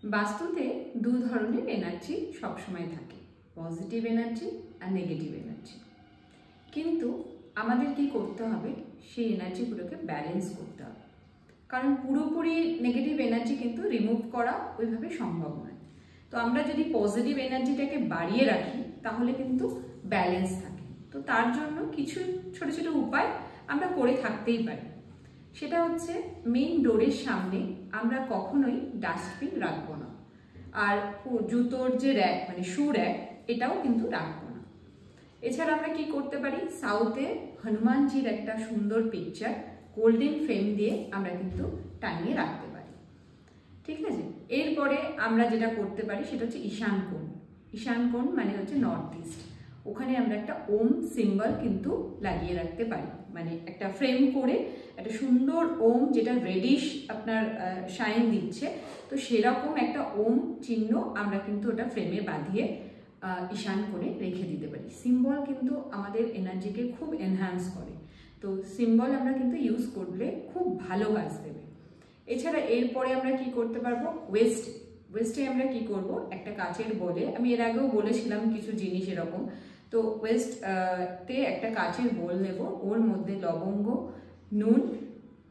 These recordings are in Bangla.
বাস্তুতে দু ধরনের এনার্জি সবসময় থাকে, পজিটিভ এনার্জি আর নেগেটিভ এনার্জি। কিন্তু আমাদের কি করতে হবে, সেই এনার্জিগুলোকে ব্যালেন্স করতে হবে। কারণ পুরোপুরি নেগেটিভ এনার্জি কিন্তু রিমুভ করা ওইভাবে সম্ভব নয়। তো আমরা যদি পজিটিভ এনার্জিটাকে বাড়িয়ে রাখি তাহলে কিন্তু ব্যালেন্স থাকে। তো তার জন্য কিছু ছোট ছোট উপায় আমরা করে থাকতেই পারি। সেটা হচ্ছে, মেইন ডোরের সামনে আমরা কখনোই ডাস্টবিন রাখবো না, আর জুতোর যে র্যাক মানে শু র্যাক এটাও কিন্তু রাখবো না। এছাড়া আমরা কি করতে পারি, সাউথে হনুমানজির একটা সুন্দর পিকচার গোল্ডেন ফ্রেম দিয়ে আমরা কিন্তু টাঙিয়ে রাখতে পারি। ঠিক আছে, এরপরে আমরা যেটা করতে পারি সেটা হচ্ছে ঈশান কোণ। ঈশান কোণ মানে হচ্ছে নর্থ ইস্ট, ওখানে আমরা একটা ওম সিম্বল কিন্তু লাগিয়ে রাখতে পারি, মানে একটা ফ্রেম করে একটা সুন্দর ওম, যেটা রেডিশ আপনার শাইন দিচ্ছে, তো সেরকম একটা ওম চিহ্ন আমরা কিন্তু ওটা ফ্রেমে বাঁধিয়ে ঈশান কোণে রেখে দিতে পারি। সিম্বল কিন্তু আমাদের এনার্জিকে খুব এনহ্যান্স করে, তো সিম্বল আমরা কিন্তু ইউজ করলে খুব ভালো কাজ দেবে। এছাড়া এরপরে আমরা কি করতে পারবো, ওয়েস্টে আমরা কি করব, একটা কাচের বোলে, আমি এর আগেও বলেছিলাম কিছু জিনিস এরকম, তো তে একটা কাচের বোল নেব, ওর মধ্যে লবঙ্গ, নুন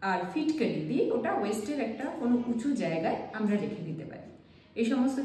আর ফিটকারি দিয়ে ওটা ওয়েস্টের একটা কোনো উঁচু জায়গায় আমরা রেখে দিতে পারি। এই সমস্ত